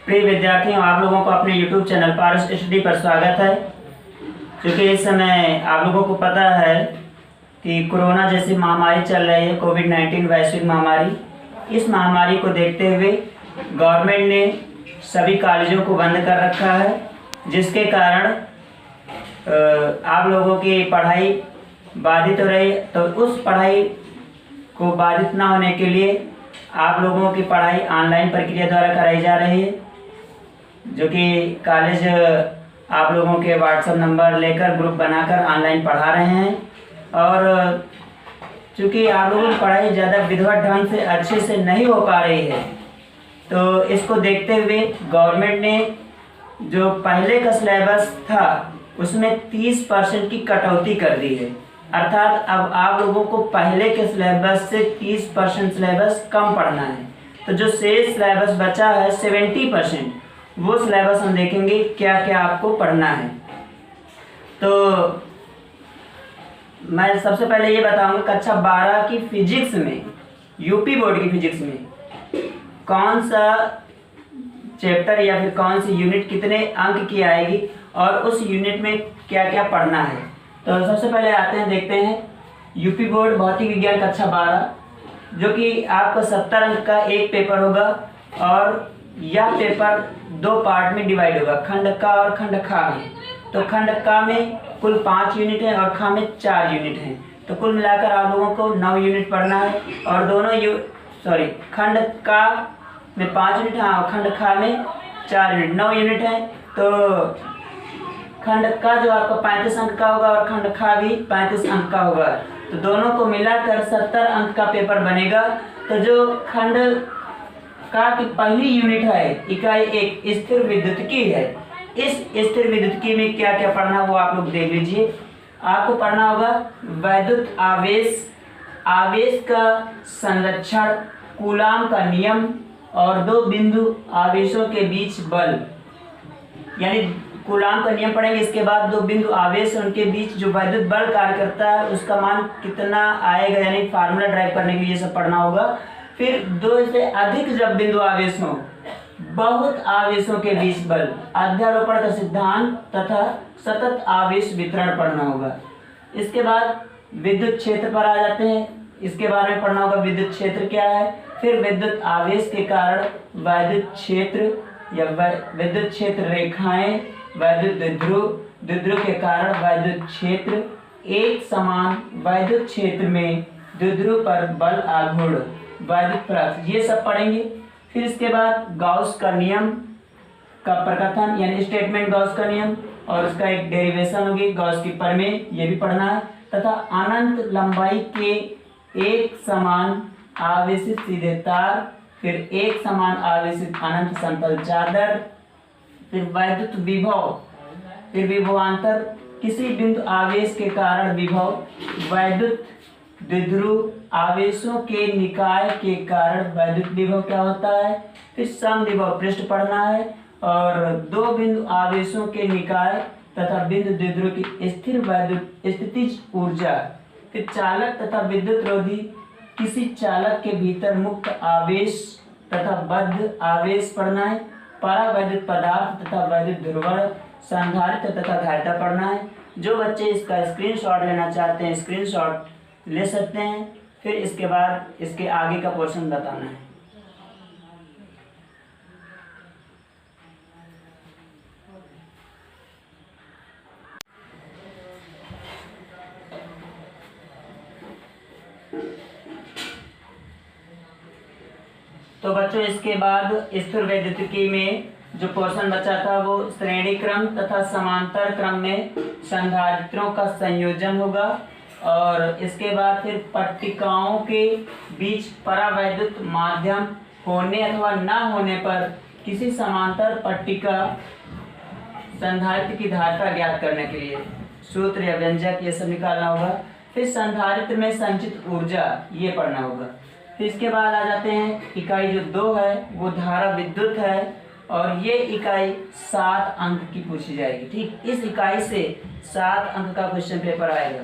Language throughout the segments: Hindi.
प्रिय विद्यार्थियों, आप लोगों को अपने YouTube चैनल पारस स्टडी पर स्वागत है। क्योंकि इस समय आप लोगों को पता है कि कोरोना जैसी महामारी चल रही है, कोविड-19 वैश्विक महामारी। इस महामारी को देखते हुए गवर्नमेंट ने सभी कॉलेजों को बंद कर रखा है, जिसके कारण आप लोगों की पढ़ाई बाधित हो रही है। तो उस पढ़ाई को बाधित ना होने के लिए आप लोगों की पढ़ाई ऑनलाइन प्रक्रिया द्वारा कराई जा रही है, जो कि कॉलेज आप लोगों के व्हाट्सएप नंबर लेकर ग्रुप बनाकर ऑनलाइन पढ़ा रहे हैं। और चूँकि आप लोगों की पढ़ाई ज़्यादा विधिवत ढंग से अच्छे से नहीं हो पा रही है, तो इसको देखते हुए गवर्नमेंट ने जो पहले का सिलेबस था उसमें 30% की कटौती कर दी है। अर्थात अब आप लोगों को पहले के सिलेबस से 30% सिलेबस कम पढ़ना है। तो जो शेष सिलेबस बचा है 70%, वो सिलेबस हम देखेंगे क्या क्या आपको पढ़ना है। तो मैं सबसे पहले ये बताऊंगा कक्षा 12 की फिजिक्स में, यूपी बोर्ड की फिजिक्स में कौन सा चैप्टर या फिर कौन सी यूनिट कितने अंक की आएगी और उस यूनिट में क्या क्या पढ़ना है। तो सबसे पहले आते हैं, देखते हैं यूपी बोर्ड भौतिक विज्ञान कक्षा 12, जो कि आपका 70 अंक का एक पेपर होगा। और यह पेपर 2 पार्ट में डिवाइड होगा, खंड का और खंड खा में। तो खंड का में कुल 5 यूनिट है और खा में 4 यूनिट हैं। तो कुल मिलाकर आप लोगों को 9 यूनिट पढ़ना है। और दोनों खंड का में 5 यूनिट है और खंड खा में 4 यूनिट, 9 यूनिट है। तो खंड का जो आपका 35 अंक का होगा और खंड खा भी 35 अंक का होगा। तो दोनों को मिलाकर 70 अंक का पेपर बनेगा। तो जो खंड का की पहली यूनिट है, इकाई 1 स्थिर विद्युतिकी है। इस स्थिर विद्युतिकी में क्या क्या पढ़ना है वो आप लोग देख लीजिए। आपको पढ़ना होगा वैद्युत आवेश, आवेश का संरक्षण, कूलाम का नियम और 2 बिंदु आवेशों के बीच बल, यानी कूलाम का नियम पढ़ेंगे। इसके बाद 2 बिंदु आवेश उनके बीच जो वैद्युत बल कार्य करता है उसका मान कितना आएगा, यानी फार्मूला ड्राइव करने के लिए ये सब पढ़ना होगा। फिर 2 से अधिक जब बिंदु आवेश हो, बहुत आवेशों के बीच बल, अध्यारोपण का सिद्धांत तथा सतत आवेश वितरण पढ़ना होगा। इसके बाद विद्युत क्षेत्र पर आ जाते हैं। इसके बारे में पढ़ना होगा विद्युत क्षेत्र क्या है। फिर विद्युत आवेश के कारण वैद्युत क्षेत्र या विद्युत क्षेत्र रेखाएं, वैद्युत द्विध्रुव, द्विध्रुव के कारण वैद्युत क्षेत्र, एक समान वैद्युत क्षेत्र में द्विध्रुव पर बल आघूर्ण, वैद्युत फ्लक्स, ये सब पढ़ेंगे। फिर इसके बाद गॉस का नियम का प्रकथन, यानी स्टेटमेंट गॉस का नियम और उसका एक डेरिवेशन होगी, गॉस की प्रमेय, ये भी पढ़ना है। तथा अनंत लंबाई के एक समान आवेशित सीधे तार, फिर एक समान आवेशित अनंत समतल चादर, फिर वैद्युत विभव, फिर विभवांतर, किसी बिंदु आवेश के कारण विभव, वैद्युत द्विध्रुव आवेशों के निकाय के कारण वैद्युत विभव क्या होता है। फिर समविभव पृष्ठ पढ़ना है और 2 बिंदु आवेशों के निकाय तथा बिंदु द्विध्रुव की स्थिर वैद्युत स्थितिज ऊर्जा। फिर चालक तथा विद्युत रोधी, किसी चालक के भीतर मुक्त आवेश तथा बद्ध आवेश पढ़ना है। परावैद्युत पदार्थ तथा वैद्युत ध्रुवण, संधारित्र तथा धारिता पढ़ना है। जो बच्चे इसका स्क्रीनशॉट लेना चाहते हैं स्क्रीनशॉट ले सकते हैं। फिर इसके बाद इसके आगे का पोर्शन बताना है। तो बच्चों, इसके बाद स्थिर वैद्युतिकी में जो पोर्शन बचा था वो श्रेणी क्रम तथा समांतर क्रम में संधारित्रों का संयोजन होगा। और इसके बाद फिर पट्टिकाओं के बीच परावैद्युत माध्यम होने अथवा न होने पर किसी समांतर पट्टिका संधारित्र की धारिता ज्ञात करने के लिए सूत्र या व्यंजक ये सब निकालना होगा। फिर संधारित्र में संचित ऊर्जा ये पढ़ना होगा। फिर इसके बाद आ जाते हैं इकाई जो 2 है वो धारा विद्युत है और ये इकाई 7 अंक की पूछी जाएगी। ठीक, इस इकाई से 7 अंक का क्वेश्चन पेपर आएगा।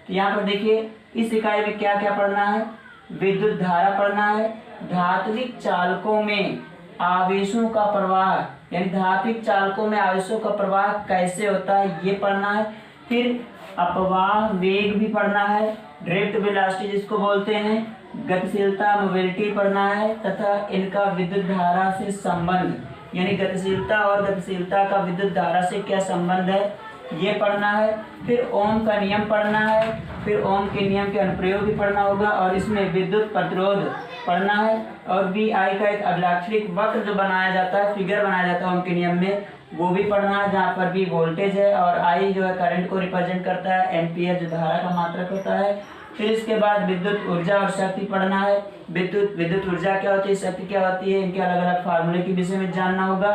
तो यहाँ पर देखिए इस इकाई में क्या क्या पढ़ना है। विद्युत धारा पढ़ना है, धात्विक चालकों में आवेशों का प्रवाह, यानी धात्विक चालकों में आवेशों का प्रवाह कैसे होता है ये पढ़ना है। फिर अपवाह वेग भी पढ़ना है, ड्रिफ्ट वेलोसिटी जिसको बोलते हैं, गतिशीलता मोबिलिटी पढ़ना है, तथा इनका विद्युत धारा से संबंध, यानी गतिशीलता और गतिशीलता का विद्युत धारा से क्या संबंध है ये पढ़ना है। फिर ओम का नियम पढ़ना है, फिर ओम के नियम के अनुप्रयोग भी पढ़ना होगा, और इसमें विद्युत प्रतिरोध पढ़ना है, और वी आई का एक अभिलाक्षणिक वक्र जो बनाया जाता है, फिगर बनाया जाता है ओम के नियम में, वो भी पढ़ना है, जहाँ पर भी वोल्टेज है और आई जो है करंट को रिप्रेजेंट करता है, एम्पियर जो धारा का मात्रक होता है। फिर इसके बाद विद्युत ऊर्जा और शक्ति पढ़ना है, विद्युत ऊर्जा क्या होती है, शक्ति क्या होती है, इनके अलग अलग फार्मूले के विषय में जानना होगा,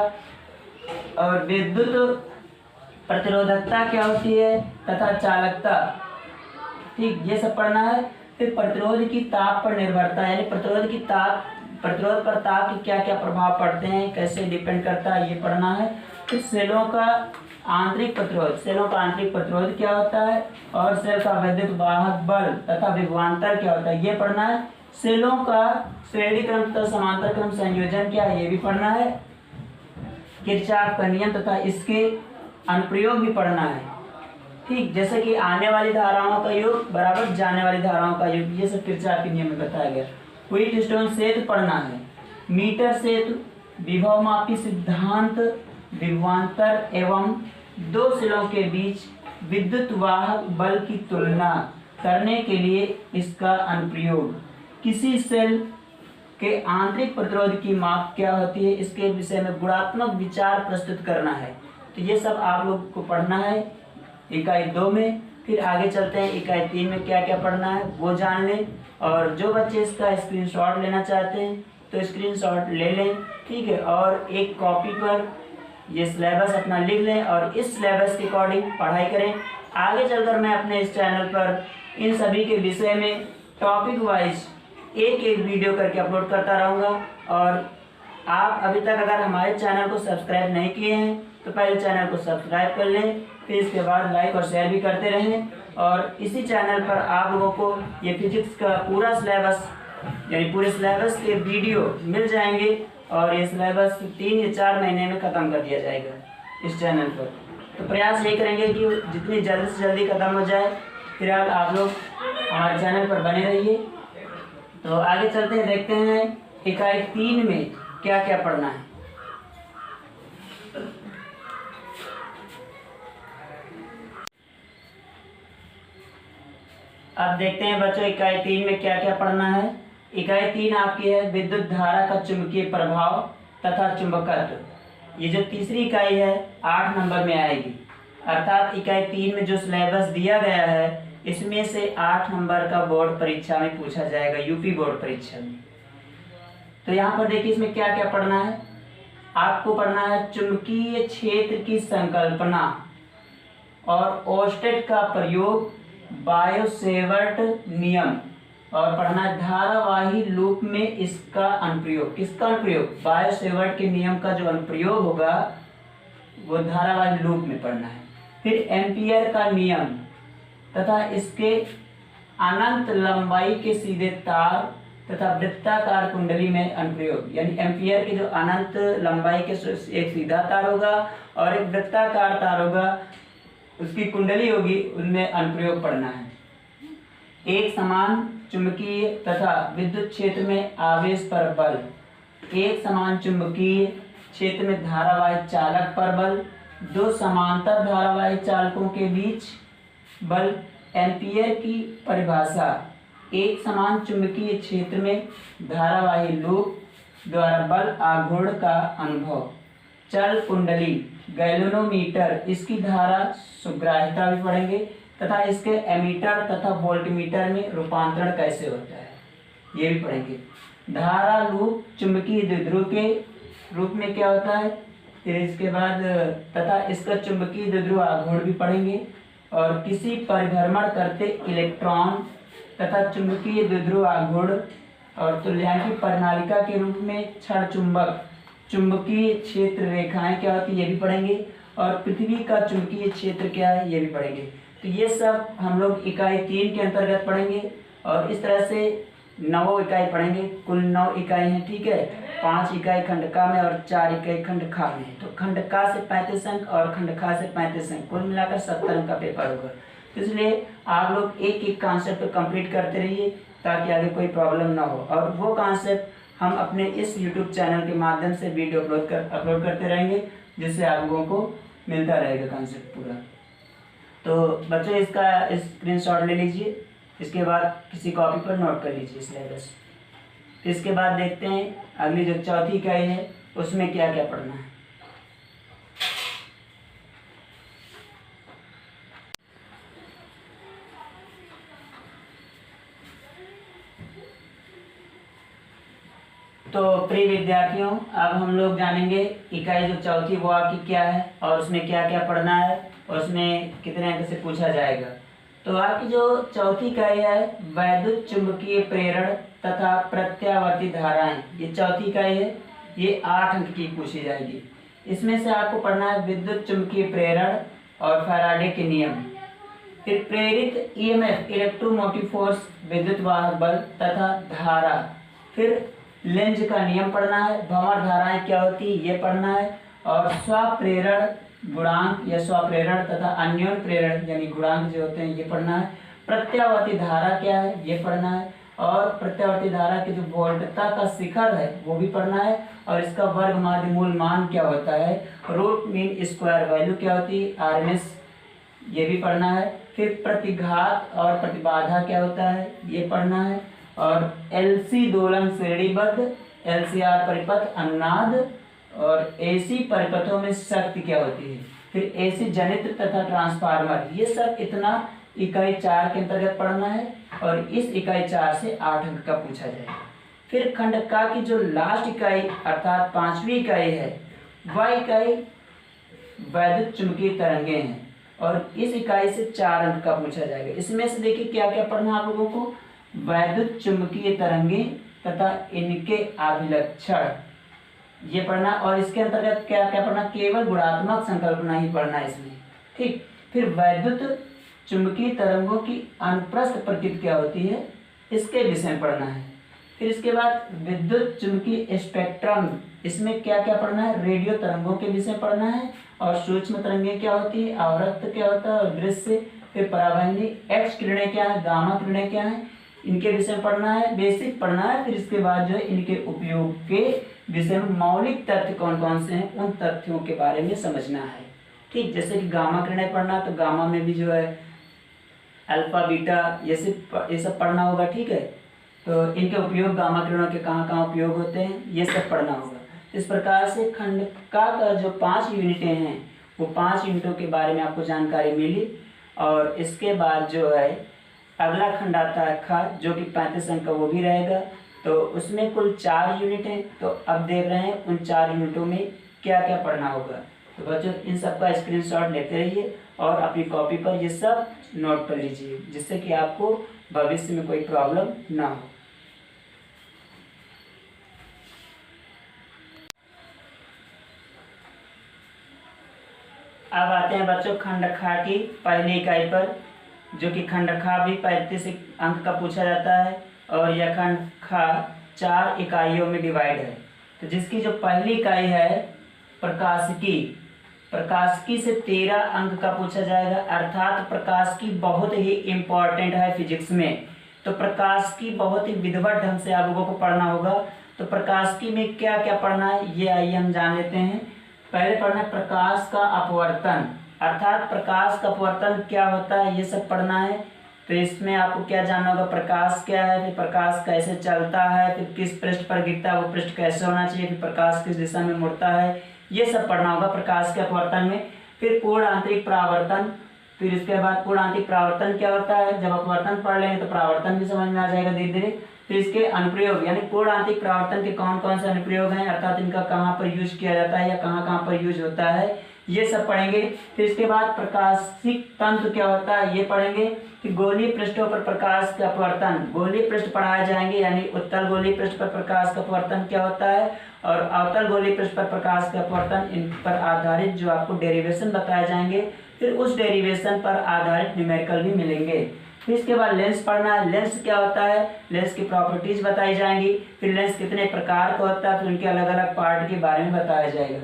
और विद्युत प्रतिरोधकता क्या होती है तथा चालकता, ठीक, ये सब पढ़ना है। फिर प्रतिरोध की ताप पर निर्भरता, यानी प्रतिरोध पर ताप के क्या क्या प्रभाव पड़ते हैं, कैसे डिपेंड करता है ये पढ़ना है। फिर सेलों का आंतरिक प्रतिरोध क्या होता है, और सेल का विद्युत वाहक बल तथा विभवांतर क्या होता है ये पढ़ना है। सेलों का श्रेणी क्रम तथा समांतर क्रम संयोजन क्या है ये भी पढ़ना है। किरचॉफ का नियम तथा इसके अनुप्रयोग भी पढ़ना है, ठीक, जैसे कि आने वाली धाराओं का योग बराबर जाने वाली धाराओं का योग, ये सब किरचॉफ के नियम में बताया गया। व्हीटस्टोन सेतु पढ़ना है, मीटर सेतु, विभवमापी सिद्धांत, विभवांतर एवं दो सेलों के बीच विद्युत वाहक बल की तुलना करने के लिए इसका अनुप्रयोग, किसी सेल के आंतरिक प्रतिरोध की माप क्या होती है इसके विषय में गुणात्मक विचार प्रस्तुत करना है। तो ये सब आप लोग को पढ़ना है इकाई 2 में। फिर आगे चलते हैं इकाई 3 में क्या क्या पढ़ना है वो जान लें, और जो बच्चे इसका स्क्रीनशॉट लेना चाहते हैं तो स्क्रीनशॉट ले लें, ठीक है, और एक कॉपी पर ये सिलेबस अपना लिख लें और इस सिलेबस के अकॉर्डिंग पढ़ाई करें। आगे चलकर मैं अपने इस चैनल पर इन सभी के विषय में टॉपिक वाइज एक एक वीडियो करके अपलोड करता रहूँगा, और आप अभी तक अगर हमारे चैनल को सब्सक्राइब नहीं किए हैं तो पहले चैनल को सब्सक्राइब कर लें, फिर इसके बाद लाइक और शेयर भी करते रहें। और इसी चैनल पर आप लोगों को ये फिजिक्स का पूरा सिलेबस, यानी पूरे सिलेबस के वीडियो मिल जाएंगे, और ये सिलेबस 3 या 4 महीने में ख़त्म कर दिया जाएगा इस चैनल पर। तो प्रयास यही करेंगे कि जितनी जल्दी से जल्दी ख़त्म हो जाए। फिलहाल आप लोग हमारे चैनल पर बने रहिए। तो आगे चलते हैं, देखते हैं इकाई 3 में क्या क्या पढ़ना है। अब देखते हैं बच्चों इकाई 3 में क्या क्या पढ़ना है। इकाई 3 आपकी है विद्युत धारा का चुंबकीय प्रभाव तथा चुंबकत्व। ये जो तीसरी इकाई है 8 नंबर में आएगी, अर्थात इकाई 3 में जो सिलेबस दिया गया है इसमें से 8 नंबर का बोर्ड परीक्षा में पूछा जाएगा, यूपी बोर्ड परीक्षा में। तो यहाँ पर देखिए इसमें क्या क्या पढ़ना है। आपको पढ़ना है चुंबकीय क्षेत्र की संकल्पना और ओस्टेट का प्रयोग, बायो-सेवर्ट नियम, और पढ़ना है धारावाही लूप में इसका अनुप्रयोग। किसका अनुप्रयोग? बायो-सेवर्ट के नियम का जो अनुप्रयोग होगा वो धारावाही लूप में पढ़ना है। फिर एम्पियर का नियम तथा इसके अनंत लंबाई के सीधे तार तथा वृत्ताकार कुंडली में अनुप्रयोग, यानी एम्पियर के जो अनंत लंबाई के एक सीधा तार होगा और एक वृत्ताकार तार होगा, उसकी कुंडली होगी, उनमें अनुप्रयोग पढ़ना है। एक समान चुंबकीय तथा विद्युत क्षेत्र में आवेश पर बल, एक समान चुंबकीय क्षेत्र में धारावाही चालक पर बल, दो समांतर धारावाही चालकों के बीच बल। एम्पियर की परिभाषा, एक समान चुंबकीय क्षेत्र में धारावाही लूप द्वारा बल आघूर्ण का अनुभव। चल कुंडली, गैल्वेनोमीटर, इसकी धारा सुग्राह्यता भी पढ़ेंगे तथा इसके एमीटर तथा वोल्टमीटर में रूपांतरण कैसे होता है ये भी पढ़ेंगे। धारा लूप चुंबकीय द्विध्रुव के रूप में क्या होता है, फिर इसके बाद तथा इसका चुंबकीय द्विध्रुव आघूर्ण भी पढ़ेंगे। और किसी परिभ्रमण करते इलेक्ट्रॉन तथा चुंबकीय द्विध्रुव आघूर्ण और तुल्यांकी प्रणालिका के रूप में क्षण चुंबक, चुंबकीय क्षेत्र रेखाएं क्या होती है ये भी पढ़ेंगे। और पृथ्वी का चुंबकीय क्षेत्र क्या है ये भी पढ़ेंगे। तो ये सब हम लोग इकाई 3 के अंतर्गत पढ़ेंगे। और इस तरह से 9 इकाई पढ़ेंगे। कुल 9 इकाई हैं, ठीक है। 5 इकाई खंड का में और 4 इकाई खंड खा में। तो खंड का से 35 अंक और खंड खा से 35 अंक, कुल मिलाकर 70 अंक का पेपर होगा। तो इसलिए आप लोग एक एक कॉन्सेप्ट कंप्लीट करते रहिए ताकि आगे कोई प्रॉब्लम ना हो। और वो कॉन्सेप्ट हम अपने इस यूट्यूब चैनल के माध्यम से वीडियो अपलोड करते रहेंगे, जिससे आप लोगों को मिलता रहेगा कॉन्सेप्ट पूरा। तो बच्चों इसका स्क्रीनशॉट ले लीजिए, इसके बाद किसी कॉपी पर नोट कर लीजिए सिलेबस। इसके बाद देखते हैं अगली जो चौथी इकाई है उसमें क्या क्या पढ़ना है। तो प्रिय विद्यार्थियों, अब हम लोग जानेंगे इकाई जो चौथी वो आपकी क्या है और उसमें क्या क्या पढ़ना है और उसमें कितने अंक से पूछा जाएगा। तो आपकी जो चौथी इकाई है वैद्युत चुंबकीय प्रेरण तथा प्रत्यावर्ती धाराएं, ये चौथी इकाई है। ये 8 अंक की पूछी जाएगी। इसमें से आपको पढ़ना है विद्युत चुंबकीय प्रेरण और फैराडे के नियम, फिर प्रेरित ईएमएफ इलेक्ट्रोमोटिव फोर्स, विद्युत वाहक बल तथा धारा, फिर लेंज का नियम पढ़ना है, भंवर धाराएं क्या होती है ये पढ़ना है, और स्वप्रेरण गुणांक या स्वप्रेरण तथा अन्योन प्रेरण यानी गुणांक जो होते हैं ये पढ़ना है। प्रत्यावर्ती धारा क्या है ये पढ़ना है, और प्रत्यावर्ती धारा की जो वोल्टता का शिखर है वो भी पढ़ना है, और इसका वर्ग माध्य मूल मान क्या होता है, रूट मीन स्क्वायर वैल्यू क्या होती है, आरएमएस, ये भी पढ़ना है। फिर प्रतिघात और प्रतिबाधा क्या होता है ये पढ़ना है, और एलसी दोलन श्रेणीबद्ध, एलसीआर परिपथ अनुनाद, और एसी परिपथों में शक्ति क्या होती है, फिर एसी जनित्र तथा ट्रांसफार्मर, ये सब इतना इकाई 4 के अंतर्गत पढ़ना है। और इस इकाई 4 से 8 अंक का पूछा जाएगा। फिर खंड का की जो लास्ट इकाई अर्थात 5वीं इकाई है वह इकाई वैद्युत चुंबकीय तरंगे हैं, और इस इकाई से 4 अंक का पूछा जाएगा। इसमें से देखिए क्या क्या पढ़ना है आप लोगों को, वैद्युत चुंबकीय तरंगे तथा इनके अभिलक्षण ये पढ़ना, और इसके अंतर्गत क्या क्या पढ़ना, केवल गुणात्मक संकल्पना ही पढ़ना है इसमें, ठीक। फिर वैद्युत चुंबकीय तरंगों की अनुप्रस्थ प्रकृति क्या होती है इसके विषय में पढ़ना है। फिर इसके बाद विद्युत चुंबकीय स्पेक्ट्रम, इसमें क्या क्या पढ़ना है, रेडियो तरंगों के विषय पढ़ना है, और सूक्ष्म तरंगें क्या होती है, आवृत्त क्या होता है, और दृश्य, फिर परावैंगनी, एक्स किरणें क्या है, गामा किरणें क्या है, इनके विषय में पढ़ना है, बेसिक पढ़ना है। फिर इसके बाद जो है इनके उपयोग के विषय में मौलिक तथ्य कौन कौन से हैं उन तथ्यों के बारे में समझना है, ठीक। जैसे कि गामा किरणें पढ़ना, तो गामा में भी जो है अल्फा बीटा ये सब पढ़ना होगा, ठीक है। तो इनके उपयोग, गामा किरणों के कहाँ कहाँ उपयोग होते हैं ये सब पढ़ना होगा। इस प्रकार से खंड का जो 5 यूनिटें हैं वो 5 यूनिटों के बारे में आपको जानकारी मिली। और इसके बाद जो है अगला खंड आता है खा, जो कि 35 अंक का वो भी रहेगा। तो उसमें कुल 4 यूनिट हैं। तो अब देख रहे हैं उन 4 यूनिटों में क्या क्या पढ़ना होगा। तो बच्चों इन सब का स्क्रीनशॉट लेते रहिए और अपनी कॉपी पर ये सब नोट कर लीजिए, जिससे कि आपको भविष्य में कोई प्रॉब्लम ना हो। अब आते हैं बच्चों खंड खा की पहली इकाई पर, जो कि खंड खा भी 35 अंक का पूछा जाता है, और यह खंड खा 4 इकाइयों में डिवाइड है। तो जिसकी जो पहली इकाई है प्रकाशिकी, प्रकाशिकी से 13 अंक का पूछा जाएगा, अर्थात प्रकाशिकी बहुत ही इम्पोर्टेंट है फिजिक्स में। तो प्रकाशिकी बहुत ही विधिवत ढंग से आप लोगों को पढ़ना होगा। तो प्रकाशिकी में क्या क्या पढ़ना है ये आइए हम जान लेते हैं। पहले पढ़ना है प्रकाश का अपवर्तन, अर्थात प्रकाश का अपवर्तन क्या होता है ये सब पढ़ना है। तो इसमें आपको क्या जानना होगा, प्रकाश क्या है, फिर प्रकाश कैसे चलता है, फिर किस पृष्ठ पर गिरता है वो पृष्ठ कैसे होना चाहिए, फिर प्रकाश किस दिशा में मुड़ता है, ये सब पढ़ना होगा प्रकाश के अपवर्तन में। फिर पूर्ण आंतरिक परावर्तन, फिर इसके बाद पूर्ण आंतरिक परावर्तन क्या होता है, जब अपवर्तन पढ़ लेंगे तो परावर्तन भी समझ में आ जाएगा धीरे धीरे। फिर इसके अनुप्रयोग, यानी पूर्ण आंतरिक परावर्तन के कौन कौन से अनुप्रयोग हैं, अर्थात इनका कहाँ पर यूज किया जाता है या कहाँ पर यूज होता है, ये सब पढ़ेंगे। फिर इसके बाद प्रकाशिक तंत्र क्या होता है ये पढ़ेंगे। फिर गोलीय पृष्ठों पर प्रकाश का अपवर्तन, गोलीय पृष्ठ पढ़ाए जाएंगे, यानी उत्तल गोलीय पृष्ठ पर प्रकाश का अपवर्तन क्या होता है, और अवतल गोलीय पृष्ठ पर प्रकाश का अपवर्तन, इन पर आधारित जो आपको डेरिवेशन बताए जाएंगे। फिर उस डेरिवेशन पर आधारित न्यूमेरिकल भी मिलेंगे। फिर इसके बाद लेंस पढ़ना है। लेंस क्या होता है, लेंस की प्रॉपर्टीज बताई जाएंगी। फिर लेंस कितने प्रकार का होता है, फिर उनके अलग अलग पार्ट के बारे में बताया जाएगा।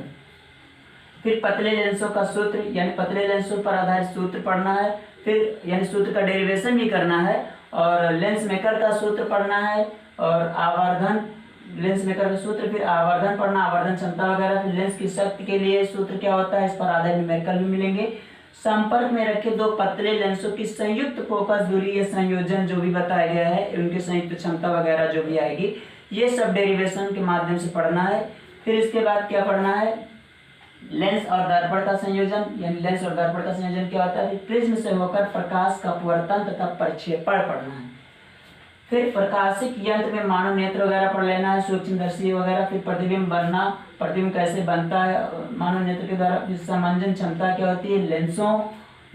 फिर पतले लेंसों का सूत्र यानी पतले लेंसों पर आधारित सूत्र पढ़ना है। फिर यानी सूत्र का डेरिवेशन भी करना है, और लेंस मेकर का सूत्र पढ़ना है, और आवर्धन लेंस मेकर का सूत्र, फिर आवर्धन पढ़ना, आवर्धन क्षमता वगैरह। फिर लेंस की शक्ति के लिए सूत्र क्या होता है, इस पर आधारित न्यूमेरिकल भी मिलेंगे। संपर्क में रखे दो पतले लेंसों की संयुक्त फोकस दूरी या संयोजन जो भी बताया गया है, उनकी संयुक्त क्षमता वगैरह जो भी आएगी, ये सब डेरिवेशन के माध्यम से पढ़ना है। फिर इसके बाद क्या पढ़ना है, लेंस और दर्पण का संयोजन, यानी लेंस और दर्पण का संयोजन क्या होता है। फिर प्रिज्म से होकर प्रकाश का अपवर्तन तथा प्रक्षेपण पढ़ना है। फिर प्रकाशिक यंत्र में मानव नेत्र वगैरह पढ़ लेना है, सूक्ष्मदर्शी वगैरह। फिर प्रतिबिंब बनना, प्रतिबिंब कैसे बनता है मानव नेत्र के द्वारा। फिर समंजन क्षमता क्या होती है, लेंसों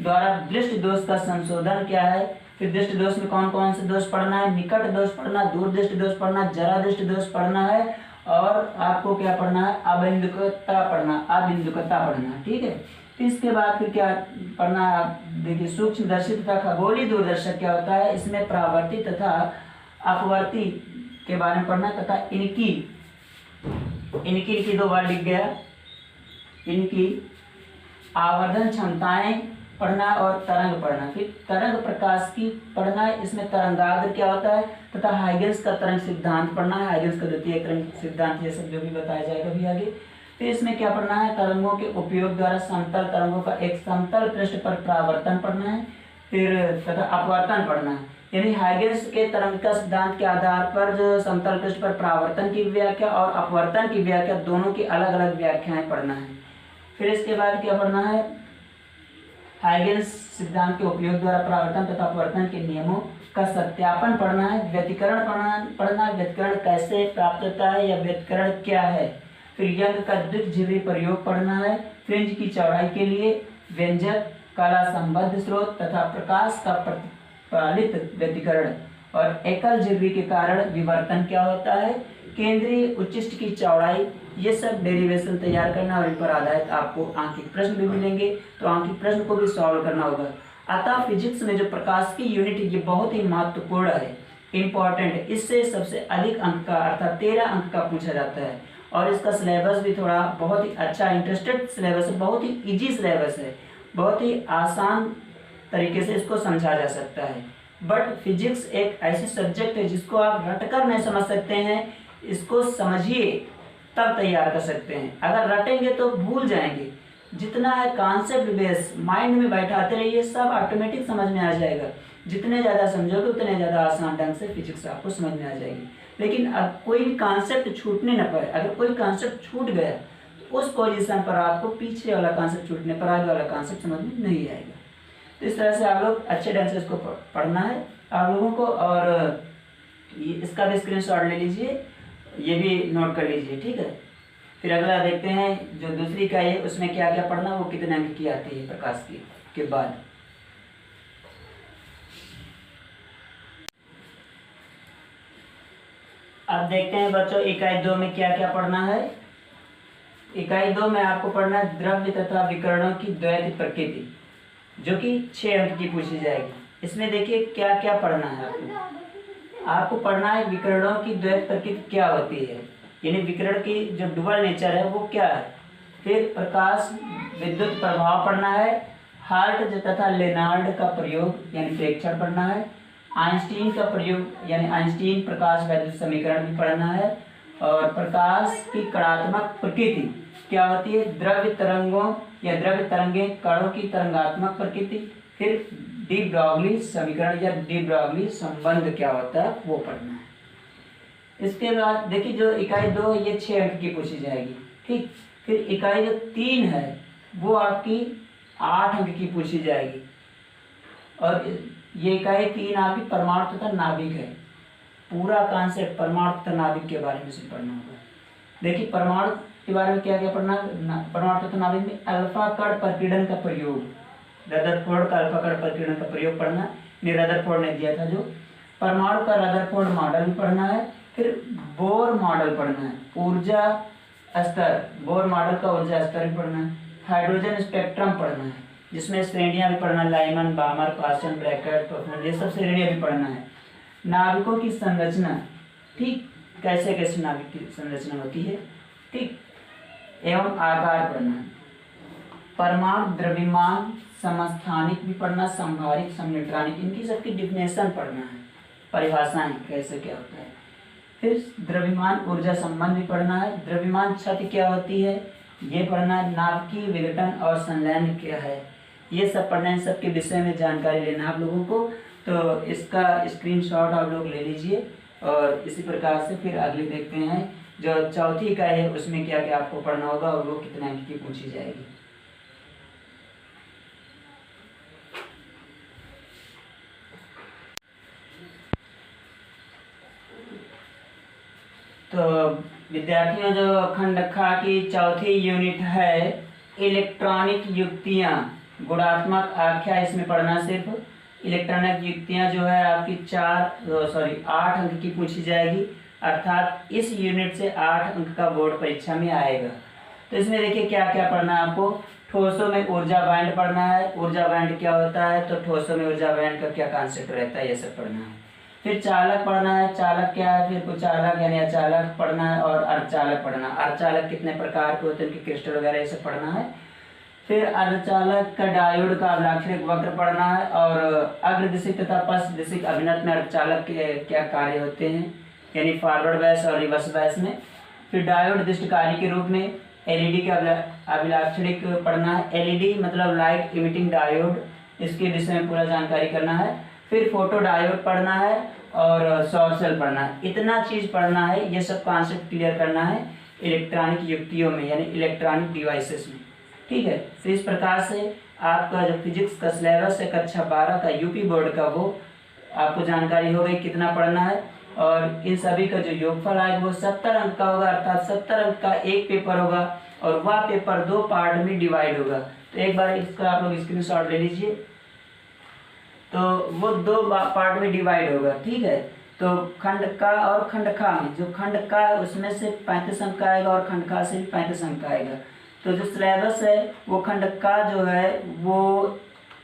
द्वारा दृष्टि दोष का संशोधन क्या है। फिर दृष्टि दोष में कौन कौन से दोष पढ़ना है, निकट दोष पढ़ना, दूर दृष्टि दोष पढ़ना, जरा दृष्टि दोष पढ़ना है, और आपको क्या पढ़ना है, अबिंदुकता पढ़ना, अबिंदुकता पढ़ना। ठीक है। फिर इसके बाद फिर क्या पढ़ना है, आप देखिए सूक्ष्मदर्शी तथा खगोलीय दूरदर्शक क्या होता है, इसमें परावर्ती तथा अपवर्ती के बारे में पढ़ना, तथा इनकी दो बार लिख गया, इनकी आवर्धन क्षमताएं पढ़ना और तरंग पढ़ना। फिर तरंग प्रकाश की पढ़ना है, इसमें तरंगाग्र क्या होता है, तथा हाइगेंस का तरंग सिद्धांत पढ़ना है, हाइगेंस का द्वितीय तरंग सिद्धांत, ये सब जो भी बताया जाएगा भी आगे। फिर इसमें क्या पढ़ना है, तरंगों के उपयोग द्वारा समतल तरंगों का एक समतल पृष्ठ पर परावर्तन पढ़ना है। फिर तथा अपवर्तन पढ़ना है, यानी हाइगेंस के तरंग का सिद्धांत के आधार पर जो समतल पृष्ठ पर परावर्तन की व्याख्या और अपवर्तन की व्याख्या, दोनों की अलग अलग व्याख्याएं पढ़ना है। फिर इसके बाद क्या पढ़ना है, हाइगेंस सिद्धांत के उपयोग द्वारा परावर्तन तथा अपवर्तन के नियमों का सत्यापन पढ़ना है। व्यतिकरण पढ़ना, व्यतिकरण कैसे प्राप्त होता है या व्यतिकरण क्या है। फिर यंग का द्विध्रुवी प्रयोग पढ़ना है। फ्रिंज की चौड़ाई के लिए व्यंजक, कला संबद्ध स्रोत तथा प्रकाश का प्रतिपालित व्यतिकरण, और एकल झिर्री के कारण विवर्तन क्या होता है, केंद्रीय उच्चिष्ट की चौड़ाई, ये सब डेरिवेशन तैयार करना, और इन पर आधारित आपको आंकिक प्रश्न भी मिलेंगे, तो आंकिक प्रश्न को भी सॉल्व करना होगा। अतः फिजिक्स में जो प्रकाश की यूनिट ये बहुत ही महत्वपूर्ण है, इंपॉर्टेंट, इससे सबसे अधिक अंक का अर्थात 13 अंक का पूछा जाता है, और इसका सिलेबस भी थोड़ा बहुत ही अच्छा इंटरेस्टेड सिलेबस है, बहुत ही इजी सिलेबस है, बहुत ही आसान तरीके से इसको समझा जा सकता है। बट फिजिक्स एक ऐसी सब्जेक्ट है जिसको आप रटकर नहीं समझ सकते हैं, इसको समझिए तब तैयार कर सकते हैं। अगर रटेंगे तो भूल जाएंगे। जितना है कॉन्सेप्ट बेस माइंड में बैठाते रहिए, सब ऑटोमेटिक समझ में आ जाएगा। जितने ज़्यादा समझोगे उतने ज़्यादा आसान ढंग से फिजिक्स आपको समझ में आ जाएगी। लेकिन अब कोई भी कॉन्सेप्ट छूटने न पाए, अगर कोई कॉन्सेप्ट छूट गया तो उस पोजीशन पर आपको पीछे वाला कॉन्सेप्ट छूटने पर आगे वाला कॉन्सेप्ट समझ में नहीं आएगा। तो इस तरह से आप लोग अच्छे ढंग से इसको पढ़ना है आप लोगों को, और इसका भी स्क्रीनशॉट ले लीजिए, ये भी नोट कर लीजिए, ठीक है। फिर अगला देखते हैं जो दूसरी इकाई है उसमें क्या क्या पढ़ना, वो कितने अंक की आती है प्रकाश की के बाद। अब देखते हैं बच्चों इकाई 2 में क्या क्या पढ़ना है। इकाई 2 में आपको पढ़ना है द्रव्य तथा विकरणों की द्वैत प्रकृति, जो कि 6 अंक की पूछी जाएगी। इसमें देखिए क्या क्या पढ़ना है आपको पढ़ना है विकरणों की द्वैत प्रकृति क्या होती है, यानी विकिरण की जो डुअल नेचर है वो क्या है। फिर प्रकाश विद्युत प्रभाव पढ़ना है, हार्ट तथा लेनार्ड का प्रयोग यानी प्रेक्षण पढ़ना है, आइंस्टीन का प्रयोग यानी आइंस्टीन प्रकाश वैद्युत समीकरण भी पढ़ना है, और प्रकाश की कणात्मक प्रकृति क्या होती है, द्रव्य तरंगों या द्रव्य तरंगे कणों की तरंगात्मक प्रकृति। फिर डी ब्रॉगली समीकरण या डी ब्रॉगली संबंध क्या होता है वो पढ़ना है। इसके बाद देखिए जो इकाई 2 ये 6 अंक की पूछी जाएगी, ठीक। फिर इकाई जो 3 है वो आपकी 8 अंक की पूछी जाएगी, और ये इकाई 3 आपकी परमाणु तथा नाभिक है। पूरा कॉन्सेप्ट परमाणु तथा नाभिक के बारे में से पढ़ना होगा। देखिए परमाणु के बारे में क्या क्या पढ़ना, परमाणु तथा नाभिक में अल्फा कण प्रकीर्णन का प्रयोग, रदरफोर्ड का अल्फा कण प्रकीर्णन का प्रयोग पढ़ना, रदरफोर्ड ने दिया था जो। परमाणु का रदरफोर्ड मॉडल भी पढ़ना है। फिर बोर मॉडल पढ़ना है, ऊर्जा स्तर, बोर मॉडल का ऊर्जा स्तर भी पढ़ना है। हाइड्रोजन स्पेक्ट्रम पढ़ना है, जिसमें श्रेणियाँ भी पढ़ना, लाइमन, बामर, पास्टन, ब्रैकेट, टोफनर, ये सब श्रेणियाँ भी पढ़ना है। नाविकों की संरचना, ठीक, कैसे कैसे नाविक की संरचना होती है, ठीक, एवं आकार पढ़ना है। परमाणु, द्रव्यमान, समस्थानिक भी पढ़ना, संभारिक, समन्यूट्रॉनिक, इनकी सबकी डिफिनेशन पढ़ना है, परिभाषाएं कैसे क्या होता है। फिर द्रव्यमान ऊर्जा संबंध भी पढ़ना है। द्रव्यमान क्षति क्या होती है ये पढ़ना है। नाभिकीय विघटन और संलयन क्या है ये सब पढ़ना है। सबके विषय में जानकारी लेना आप लोगों को, तो इसका स्क्रीनशॉट आप लोग ले लीजिए। और इसी प्रकार से फिर अगले देखते हैं जो चौथी इकाई है उसमें क्या क्या आपको पढ़ना होगा और वो कितने अंक की पूछी जाएगी। तो विद्यार्थियों, जो खंड ख की चौथी यूनिट है इलेक्ट्रॉनिक युक्तियाँ, गुणात्मक आख्या, इसमें पढ़ना सिर्फ इलेक्ट्रॉनिक युक्तियाँ जो है आपकी 8 अंक की पूछी जाएगी, अर्थात इस यूनिट से 8 अंक का बोर्ड परीक्षा में आएगा। तो इसमें देखिए क्या क्या पढ़ना है आपको। ठोसों में ऊर्जा बैंड पढ़ना है। ऊर्जा बैंड क्या होता है, तो ठोसों में ऊर्जा बैंड का क्या कॉन्सेप्ट रहता है, ये सब पढ़ना है। फिर चालक पढ़ना है। चालक क्या है, फिर कुचालक यानी अचालक पढ़ना है, और अर्धचालक पढ़ना है। अर्धचालक कितने प्रकार के होते हैं, उनके क्रिस्टल वगैरह ये सब पढ़ना है। फिर अर्धचालक का डायोड का अभिलाक्षणिक वक्र पढ़ना है, और अग्रदिशिक तथा पश्चदिशिक अभिनत में अर्धचालक के क्या कार्य होते हैं, यानी फॉरवर्ड बैच और रिवर्स बैच में। फिर डायोड दृष्टिकारी के रूप में एलईडी का अभिलाक्षणिक पढ़ना है। एलईडी मतलब लाइट इमिटिंग डायोड, इसके विषय में पूरा जानकारी करना है। फिर फोटो डायोड पढ़ना है और सौर सेल पढ़ना है। इतना चीज़ पढ़ना है, ये सब कॉन्सेप्ट क्लियर करना है इलेक्ट्रॉनिक युक्तियों में, यानी इलेक्ट्रॉनिक डिवाइसेस में, ठीक है। तो इस प्रकार से आपका जो फिजिक्स का सिलेबस है कक्षा 12 का यूपी बोर्ड का, वो आपको जानकारी हो गई कितना पढ़ना है। और इन सभी का जो योगफल आएगा वो 70 अंक का होगा, अर्थात 70 अंक का एक पेपर होगा, और वह पेपर 2 पार्ट में डिवाइड होगा। तो एक बार इसका आप लोग स्क्रीनशॉट ले लीजिए। तो वो 2 पार्ट में डिवाइड होगा, ठीक है। तो खंड का और खंड खा में, जो खंड का है उसमें से 35 अंक का आएगा, और खंड खा से भी 35 अंक का आएगा। तो जो सिलेबस है वो खंड का जो है वो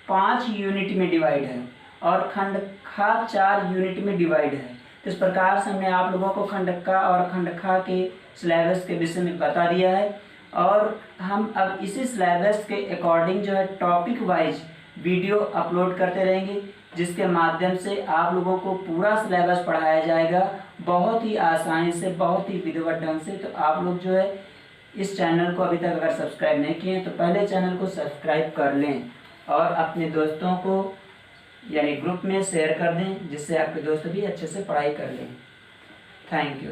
5 यूनिट में डिवाइड है, और खंड खा 4 यूनिट में डिवाइड है। तो इस प्रकार से हमने आप लोगों को खंड का और खंड खा के सिलेबस के विषय में बता दिया है। और हम अब इसी सिलेबस के अकॉर्डिंग जो है टॉपिक वाइज वीडियो अपलोड करते रहेंगे, जिसके माध्यम से आप लोगों को पूरा सिलेबस पढ़ाया जाएगा बहुत ही आसानी से, बहुत ही विधिवत ढंग से। तो आप लोग जो है इस चैनल को अभी तक अगर सब्सक्राइब नहीं किए हैं तो पहले चैनल को सब्सक्राइब कर लें, और अपने दोस्तों को यानी ग्रुप में शेयर कर दें, जिससे आपके दोस्त भी अच्छे से पढ़ाई कर लें। Thank you.